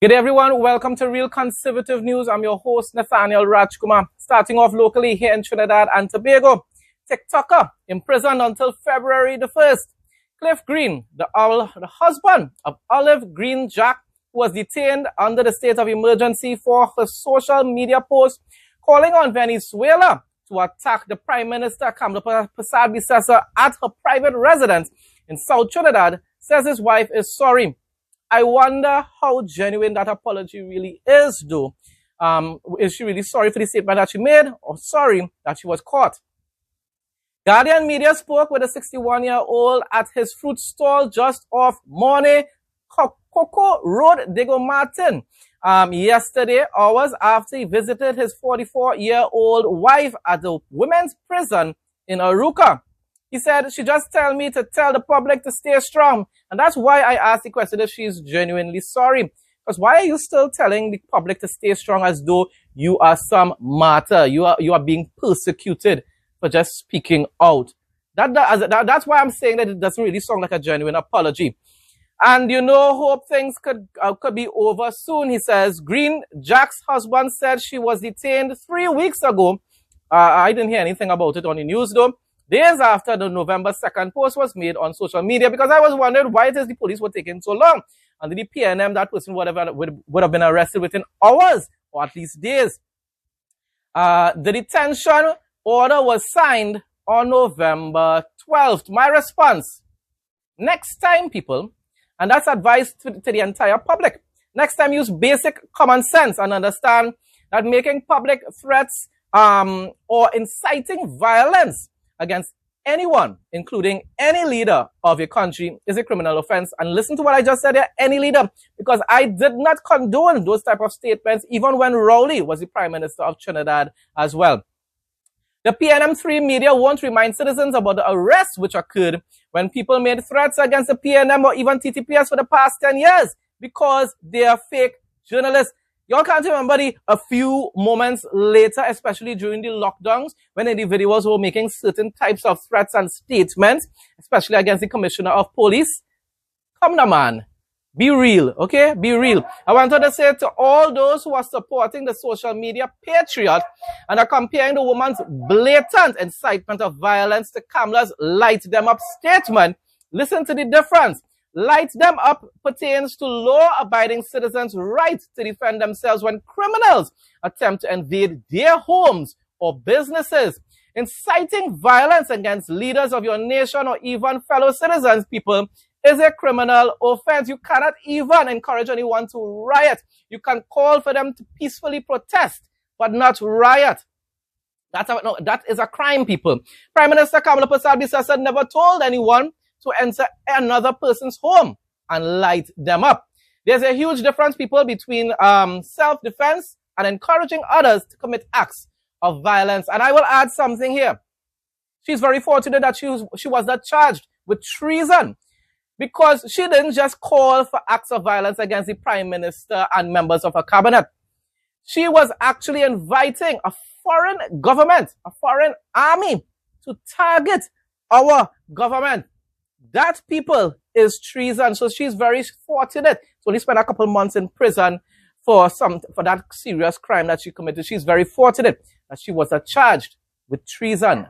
Good day, everyone. Welcome to Real Conservative News. I'm your host, Nathaniel Rajkumar. Starting off locally here in Trinidad and Tobago. TikToker imprisoned until February the 1st. Cliff Green, the husband of Olive Green Jack, was detained under the state of emergency for her social media post calling on Venezuela to attack the Prime Minister Kamala Persad-Bissessar at her private residence in South Trinidad, says his wife is sorry. I wonder how genuine that apology really is, though. Is she really sorry for the statement that she made, or sorry that she was caught? Guardian Media spoke with a 61-year-old at his fruit stall just off Morne Coco Road, Diego Martin, yesterday, hours after he visited his 44-year-old wife at the women's prison in Aruca. He said, she just told me to tell the public to stay strong. And that's why I asked the question if she's genuinely sorry. Because why are you still telling the public to stay strong as though you are some martyr? You are being persecuted for just speaking out. That's why I'm saying that it doesn't really sound like a genuine apology. And hope things could be over soon, he says. Green, Jack's husband, said she was detained 3 weeks ago. I didn't hear anything about it on the news, though. Days after the November 2nd post was made on social media, because I was wondering why it is the police were taking so long. Under the PNM, that person would have been arrested within hours, or at least days. The detention order was signed on November 12th. My response, next time, people, and that's advice to the entire public, next time use basic common sense and understand that making public threats or inciting violence against anyone, including any leader of your country, is a criminal offense. And listen to what I just said here, any leader, because I did not condone those type of statements, even when Rowley was the Prime Minister of Trinidad as well. The PNM3 media won't remind citizens about the arrests which occurred when people made threats against the PNM or even TTPS for the past 10 years, because they are fake journalists. Y'all can't remember a few moments later, especially during the lockdowns, when individuals were making certain types of threats and statements, especially against the Commissioner of Police. Come now, man. Be real, okay? Be real. I wanted to say to all those who are supporting the social media patriot and are comparing the woman's blatant incitement of violence to Kamala's light them up statement, listen to the difference. Light them up pertains to law-abiding citizens' right to defend themselves when criminals attempt to invade their homes or businesses. Inciting violence against leaders of your nation or even fellow citizens, people, is a criminal offense. You cannot even encourage anyone to riot. You can call for them to peacefully protest, but not riot. That is a crime, people. Prime Minister Kamala Persad-Bissessar never told anyone to enter another person's home and light them up. There's a huge difference, people, between self-defense and encouraging others to commit acts of violence. And I will add something here. She's very fortunate that she was not charged with treason, because she didn't just call for acts of violence against the Prime Minister and members of her cabinet. She was actually inviting a foreign government, a foreign army, to target our government. That, people, is treason. So she's very fortunate to only spend a couple months in prison for that serious crime that she committed. She's very fortunate that she was charged with treason.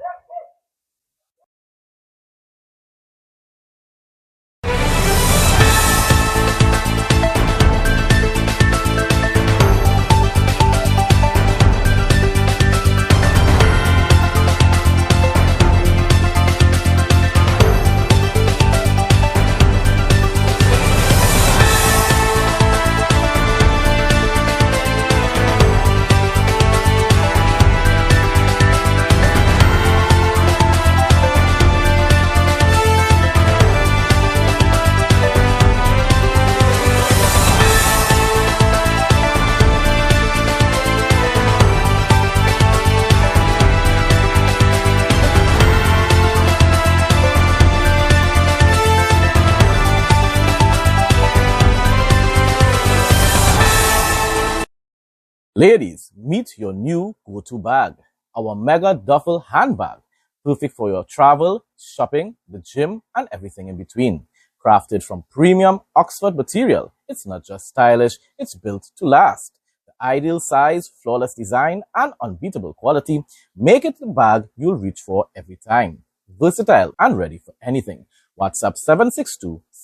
Ladies, meet your new go-to bag, our mega duffel handbag, perfect for your travel, shopping, the gym, and everything in between. Crafted from premium Oxford material, It's not just stylish, it's built to last. The ideal size, flawless design, and unbeatable quality make it the bag you'll reach for every time. Versatile and ready for anything. WhatsApp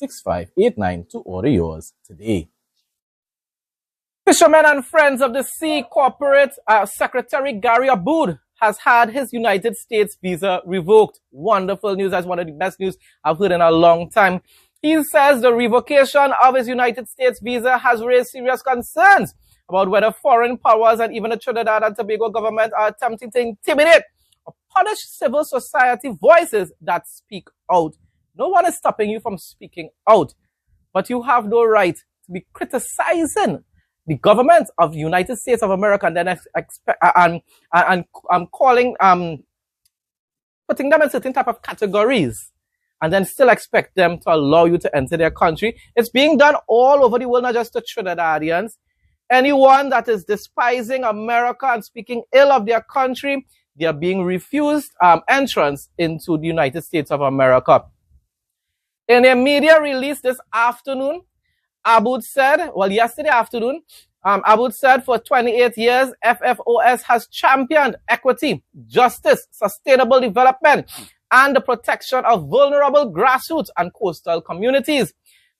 762-6589 to order yours today. Fishermen and Friends of the Sea Corporate Secretary Gary Aboud has had his United States visa revoked. Wonderful news. That's one of the best news I've heard in a long time. He says the revocation of his United States visa has raised serious concerns about whether foreign powers and even the Trinidad and Tobago government are attempting to intimidate or punish civil society voices that speak out. No one is stopping you from speaking out, but you have no right to be criticizing the government of the United States of America and then putting them in certain type of categories and then still expect them to allow you to enter their country. It's being done all over the world, not just to Trinidadians. Anyone that is despising America and speaking ill of their country, they are being refused entrance into the United States of America. In a media release this afternoon, Aboud said, yesterday afternoon, Aboud said for 28 years, FFOS has championed equity, justice, sustainable development, and the protection of vulnerable grassroots and coastal communities.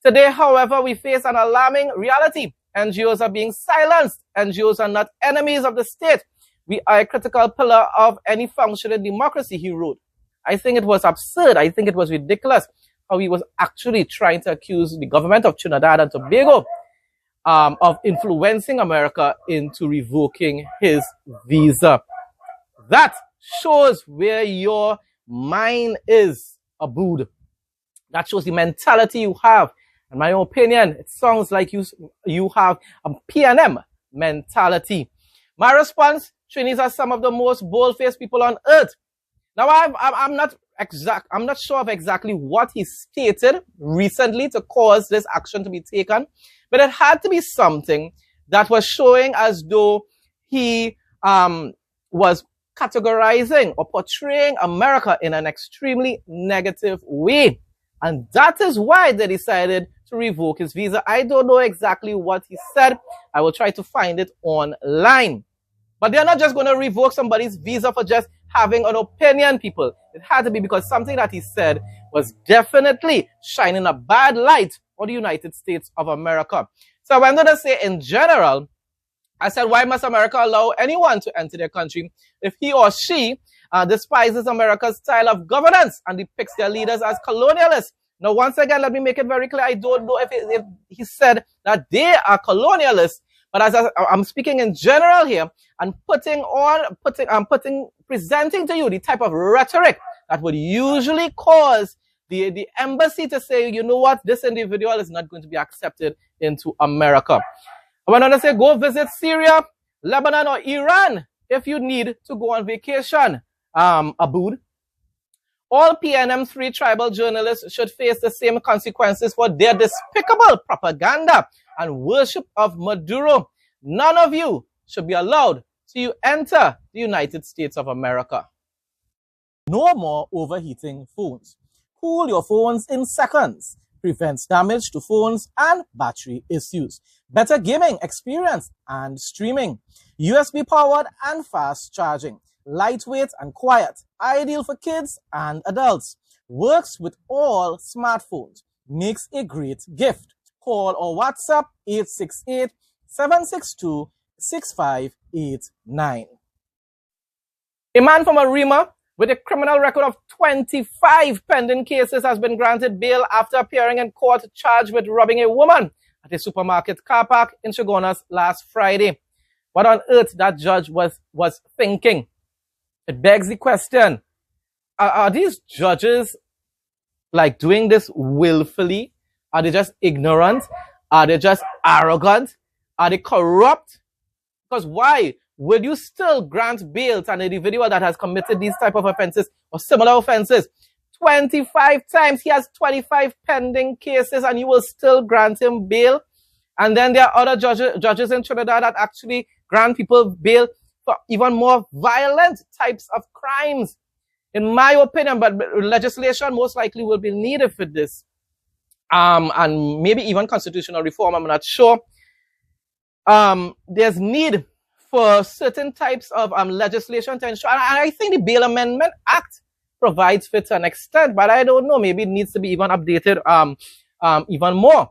Today, however, we face an alarming reality. NGOs are being silenced. NGOs are not enemies of the state. We are a critical pillar of any functioning democracy, he wrote. I think it was absurd. I think it was ridiculous how he was actually trying to accuse the government of Trinidad and Tobago of influencing America into revoking his visa. That shows where your mind is, Aboud. That shows the mentality you have. In my opinion, it sounds like you have a PNM mentality. My response, Trinis are some of the most bold-faced people on earth. Now, I'm not sure of exactly what he stated recently to cause this action to be taken, but it had to be something that was showing as though he was categorizing or portraying America in an extremely negative way. And that is why they decided to revoke his visa. I don't know exactly what he said. I will try to find it online. But they're not just going to revoke somebody's visa for just having an opinion, people. It had to be because something that he said was definitely shining a bad light on the United States of America. So I wanted to say in general, I said, why must America allow anyone to enter their country if he or she despises America's style of governance and depicts their leaders as colonialists? Now, once again, let me make it very clear. I don't know if he said that they are colonialists, but as I'm speaking in general here and presenting to you the type of rhetoric that would usually cause the embassy to say, you know what, this individual is not going to be accepted into America. I went on to say, go visit Syria, Lebanon, or Iran if you need to go on vacation, Aboud. All PNM3 tribal journalists should face the same consequences for their despicable propaganda and worship of Maduro. None of you should be allowed to enter the United States of America. No more overheating phones. Cool your phones in seconds. Prevents damage to phones and battery issues. Better gaming experience and streaming. USB powered and fast charging. Lightweight and quiet. Ideal for kids and adults. Works with all smartphones. Makes a great gift. Call or WhatsApp 868-762-6589. A man from Arima with a criminal record of 25 pending cases has been granted bail after appearing in court charged with robbing a woman at a supermarket car park in Chaguanas last Friday. What on earth that judge was thinking? It begs the question, are these judges like doing this willfully? Are they just ignorant? Are they just arrogant? Are they corrupt? Because why would you still grant bail to an individual that has committed these type of offenses or similar offenses 25 times? He has 25 pending cases and you will still grant him bail. And then there are other judges in Trinidad that actually grant people bail for even more violent types of crimes. In my opinion, but legislation most likely will be needed for this. and maybe even constitutional reform, I'm not sure. There's need for certain types of legislation to ensure, and I think the Bail Amendment Act provides for it to an extent, but I don't know, maybe it needs to be even updated even more.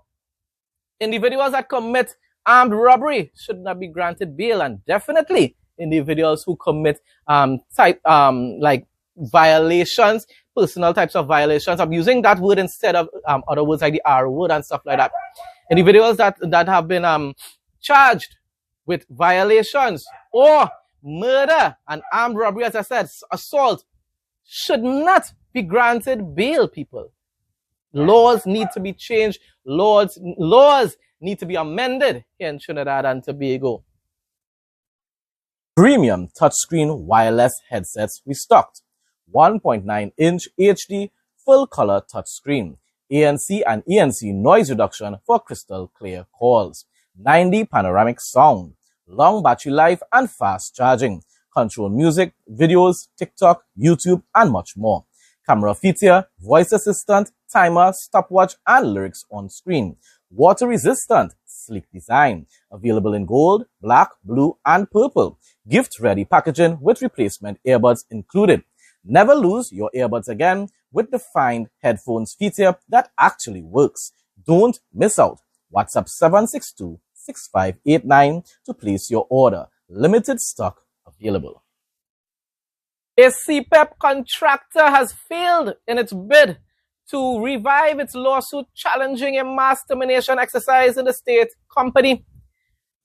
Individuals that commit armed robbery should not be granted bail, and definitely individuals who commit like violations, personal types of violations. I'm using that word instead of other words like the R word and stuff like that. Individuals that have been charged with violations or murder and armed robbery, as I said, assault, should not be granted bail, people. Laws need to be changed. Laws need to be amended here in Trinidad and Tobago. Premium touchscreen wireless headsets restocked. 1.9-inch HD full-color touchscreen. ANC and ENC noise reduction for crystal clear calls. 9D panoramic sound. Long battery life and fast charging. Control music, videos, TikTok, YouTube, and much more. Camera feature, voice assistant, timer, stopwatch, and lyrics on screen. Water resistant, sleek design. Available in gold, black, blue, and purple. Gift ready packaging with replacement earbuds included. Never lose your earbuds again with the Find Headphones feature that actually works. Don't miss out. WhatsApp 762-6589 to place your order. Limited stock available. A CPEP contractor has failed in its bid to revive its lawsuit challenging a mass termination exercise in the state company.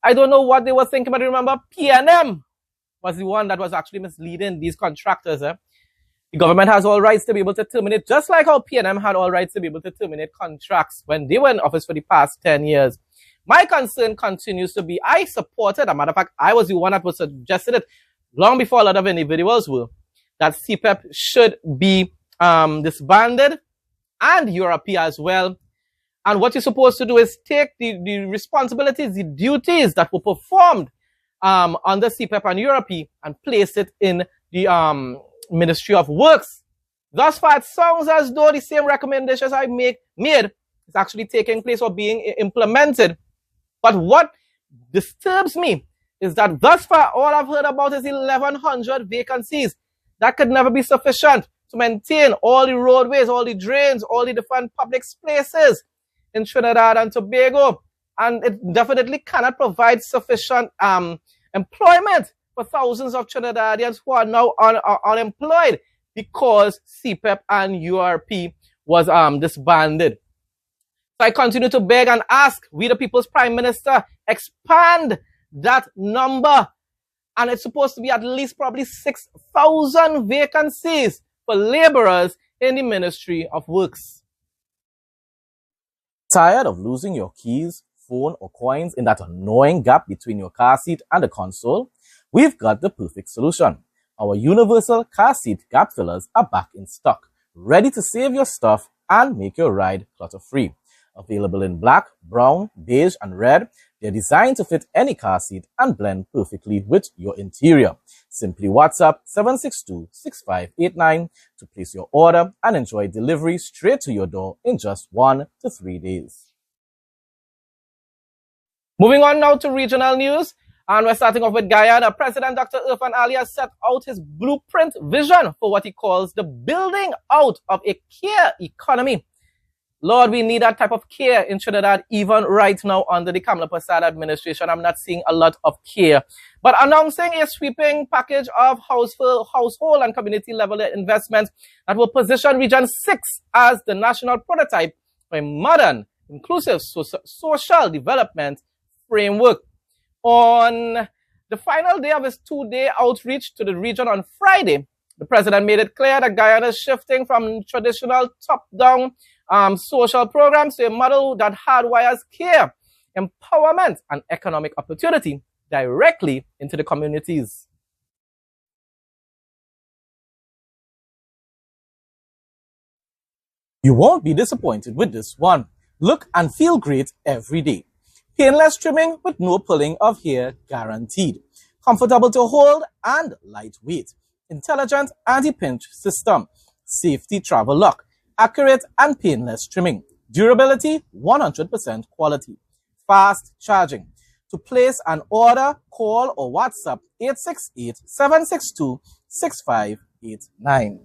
I don't know what they were thinking, but remember, PNM was the one that was actually misleading these contractors. The government has all rights to be able to terminate, just like how PNM had all rights to be able to terminate contracts when they were in office for the past 10 years. My concern continues to be, I supported, as a matter of fact, I was the one that was suggested it long before a lot of individuals were, that CPEP should be disbanded, and URP as well. And what you're supposed to do is take the responsibilities, the duties that were performed under CPEP and URP and place it in the Ministry of Works. Thus far, it sounds as though the same recommendations I made is actually taking place or being implemented. But what disturbs me is that thus far, all I've heard about is 1,100 vacancies. That could never be sufficient to maintain all the roadways, all the drains, all the different public spaces in Trinidad and Tobago. And it definitely cannot provide sufficient employment for thousands of Trinidadians who are now unemployed because CPEP and URP was disbanded. So I continue to beg and ask, we the People's Prime Minister, expand that number. And it's supposed to be at least probably 6,000 vacancies for laborers in the Ministry of Works. Tired of losing your keys, phone, or coins in that annoying gap between your car seat and the console? We've got the perfect solution. Our universal car seat gap fillers are back in stock, ready to save your stuff and make your ride clutter-free. Available in black, brown, beige, and red, they're designed to fit any car seat and blend perfectly with your interior. Simply WhatsApp 762-6589 to place your order and enjoy delivery straight to your door in just 1 to 3 days. Moving on now to regional news, and we're starting off with Guyana. President Dr. Irfan Ali has set out his blueprint vision for what he calls the building out of a care economy. Lord, we need that type of care in Trinidad, even right now under the Kamala Prasad administration. I'm not seeing a lot of care. But announcing a sweeping package of household and community level investments that will position Region 6 as the national prototype for a modern, inclusive social development framework. On the final day of his 2-day outreach to the region on Friday, the president made it clear that Guyana is shifting from traditional top-down social programs to a model that hardwires care, empowerment, and economic opportunity directly into the communities. You won't be disappointed with this one. Look and feel great every day. Painless trimming with no pulling of hair guaranteed. Comfortable to hold and lightweight. Intelligent anti-pinch system. Safety travel lock. Accurate and painless trimming. Durability, 100% quality. Fast charging. To place an order, call or WhatsApp 868-762-6589.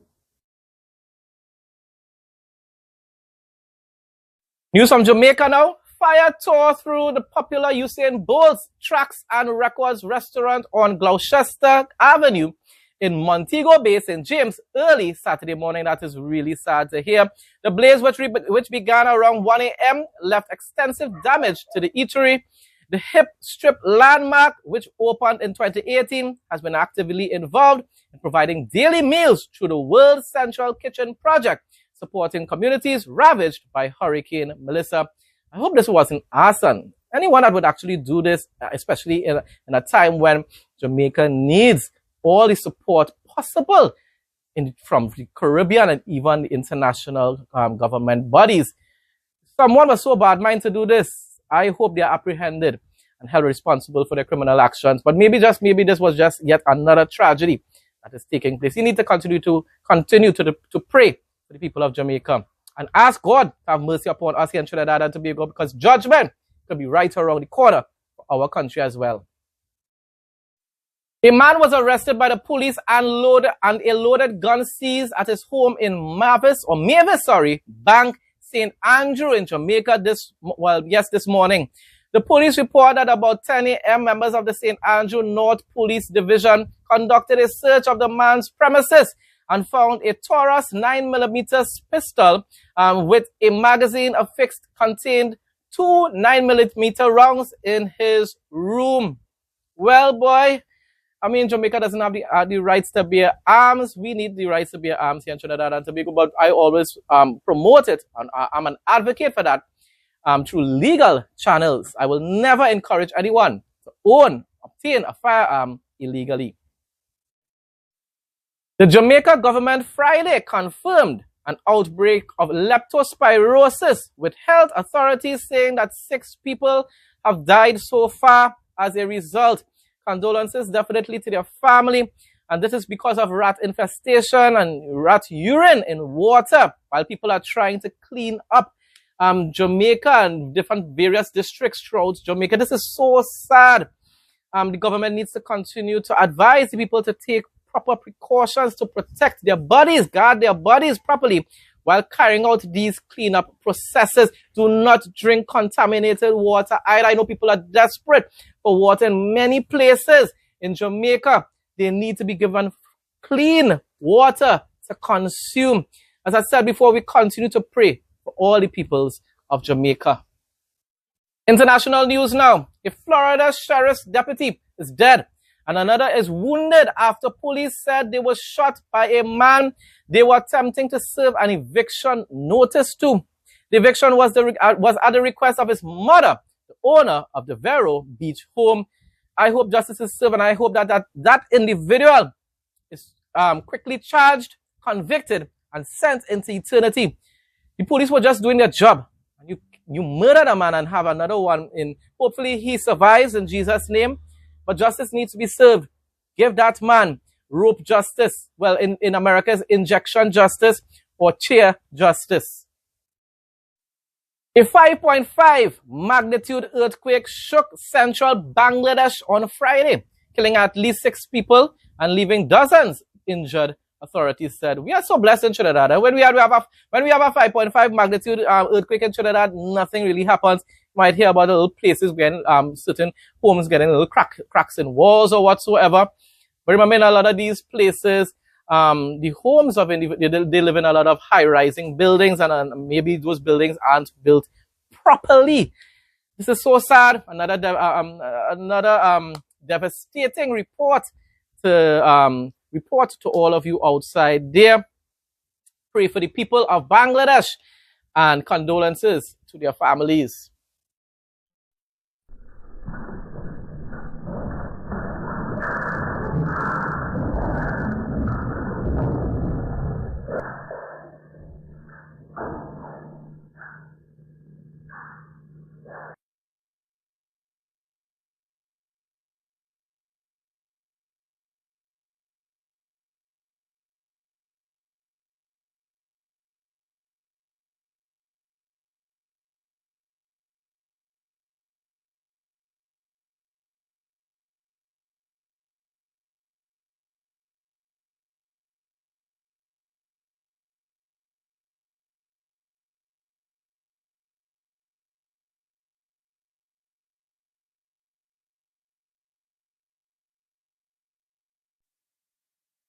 News from Jamaica now. Fire tore through the popular Usain Bolt's Tracks and Records restaurant on Gloucester Avenue in Montego Bay, St. James, early Saturday morning. That is really sad to hear. The blaze, which began around 1 a.m., left extensive damage to the eatery. The Hip Strip landmark, which opened in 2018, has been actively involved in providing daily meals through the World Central Kitchen Project, supporting communities ravaged by Hurricane Melissa. I hope this wasn't arson. Anyone that would actually do this, especially in a time when Jamaica needs all the support possible from the Caribbean and even the international government bodies. Someone was so bad-minded to do this. I hope they are apprehended and held responsible for their criminal actions. But maybe this was just yet another tragedy that is taking place. You need to continue to pray for the people of Jamaica and ask God to have mercy upon us here in Trinidad and Tobago, because judgment could be right around the corner for our country as well. A man was arrested by the police and a loaded gun seized at his home in Mavis Bank, St. Andrew in Jamaica this morning. The police report that about 10 a.m. members of the St. Andrew North Police Division conducted a search of the man's premises and found a Taurus 9mm pistol with a magazine affixed contained 2 9mm rounds in his room. Well, boy, I mean, Jamaica doesn't have the rights to bear arms. We need the rights to bear arms here in Trinidad and Tobago, but I always promote it, and I'm an advocate for that through legal channels. I will never encourage anyone to obtain a firearm illegally. The Jamaica government Friday confirmed an outbreak of leptospirosis, with health authorities saying that 6 people have died so far as a result. Condolences definitely to their family, and this is because of rat infestation and rat urine in water while people are trying to clean up Jamaica and different various districts throughout Jamaica. This is so sad. The government needs to continue to advise the people to take proper precautions to protect their bodies, guard their bodies properly while carrying out these cleanup processes. Do not drink contaminated water either. I know people are desperate for water in many places in Jamaica. They need to be given clean water to consume. As I said before, we continue to pray for all the peoples of Jamaica. International news now. A Florida sheriff's deputy is dead, and another is wounded after police said they were shot by a man they were attempting to serve an eviction notice to. The eviction was at the request of his mother, the owner of the Vero Beach home. I hope justice is served, and I hope that individual is quickly charged, convicted, and sent into eternity. The police were just doing their job. You murdered a man and have another one in. Hopefully he survives in Jesus' name. But justice needs to be served. Give that man rope justice. Well, in America, injection justice or chair justice. A 5.5 magnitude earthquake shook central Bangladesh on Friday, killing at least 6 people and leaving dozens injured, authorities said. We are so blessed in Trinidad. When we have a 5.5 magnitude earthquake in Trinidad, nothing really happens. You might hear about little places getting certain homes getting little cracks in walls or whatsoever. But remember, in a lot of these places, the homes of they live in a lot of high-rising buildings, and maybe those buildings aren't built properly. This is so sad. Another devastating report to all of you outside there. Pray for the people of Bangladesh and condolences to their families.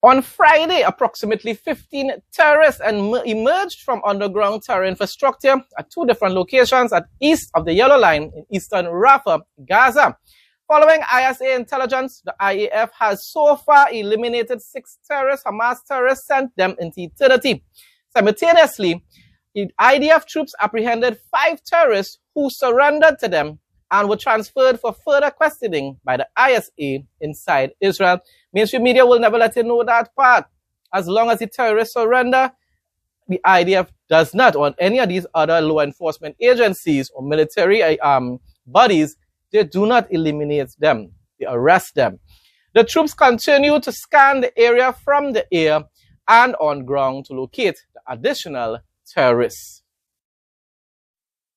On Friday, approximately 15 terrorists emerged from underground terror infrastructure at two different locations at east of the Yellow Line in eastern Rafah, Gaza. Following ISA intelligence, the IAF has so far eliminated 6 terrorists. Hamas terrorists sent them into eternity. Simultaneously, the IDF troops apprehended 5 terrorists who surrendered to them and were transferred for further questioning by the ISA inside Israel. Mainstream media will never let you know that part. As long as the terrorists surrender, the IDF does not, or any of these other law enforcement agencies or military bodies, they do not eliminate them. They arrest them. The troops continue to scan the area from the air and on ground to locate the additional terrorists.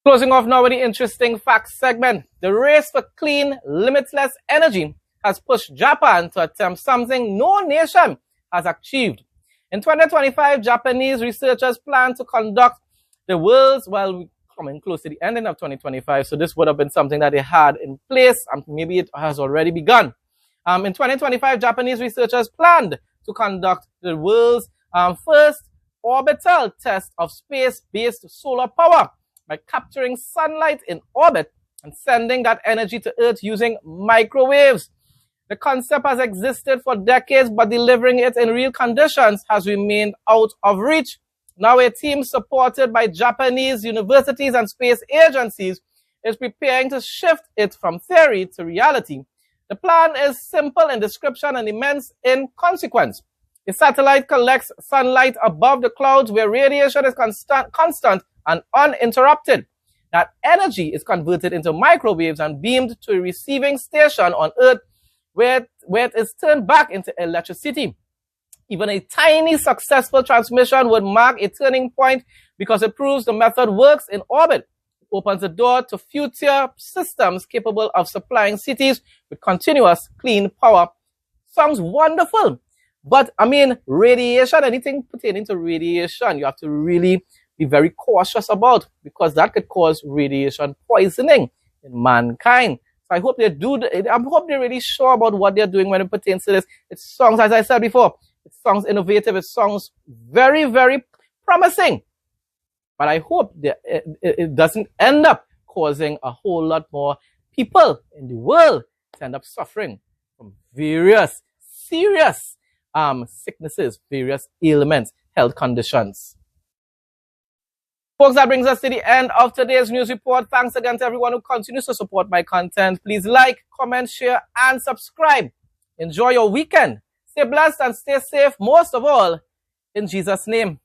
Closing off now with the interesting facts segment. The race for clean, limitless energy has pushed Japan to attempt something no nation has achieved. In 2025, Japanese researchers plan to conduct the world's, well, we're coming close to the ending of 2025, so this would have been something that they had in place, and maybe it has already begun. In 2025, Japanese researchers planned to conduct the world's first orbital test of space-based solar power by capturing sunlight in orbit and sending that energy to Earth using microwaves. The concept has existed for decades, but delivering it in real conditions has remained out of reach. Now a team supported by Japanese universities and space agencies is preparing to shift it from theory to reality. The plan is simple in description and immense in consequence. The satellite collects sunlight above the clouds where radiation is constant and uninterrupted. That energy is converted into microwaves and beamed to a receiving station on Earth where it is turned back into electricity. Even a tiny successful transmission would mark a turning point because it proves the method works in orbit. It opens the door to future systems capable of supplying cities with continuous clean power. Sounds wonderful. But, I mean, radiation, anything pertaining to radiation, you have to really be very cautious about, because that could cause radiation poisoning in mankind. So I hope they do. I hope they're really sure about what they're doing when it pertains to this. It sounds, as I said before, it sounds innovative. It sounds very, very promising. But I hope that it doesn't end up causing a whole lot more people in the world to end up suffering from various serious sicknesses, various ailments, health conditions. Folks, that brings us to the end of today's news report. Thanks again to everyone who continues to support my content. Please like, comment, share, and subscribe. Enjoy your weekend. Stay blessed and stay safe, most of all, in Jesus' name.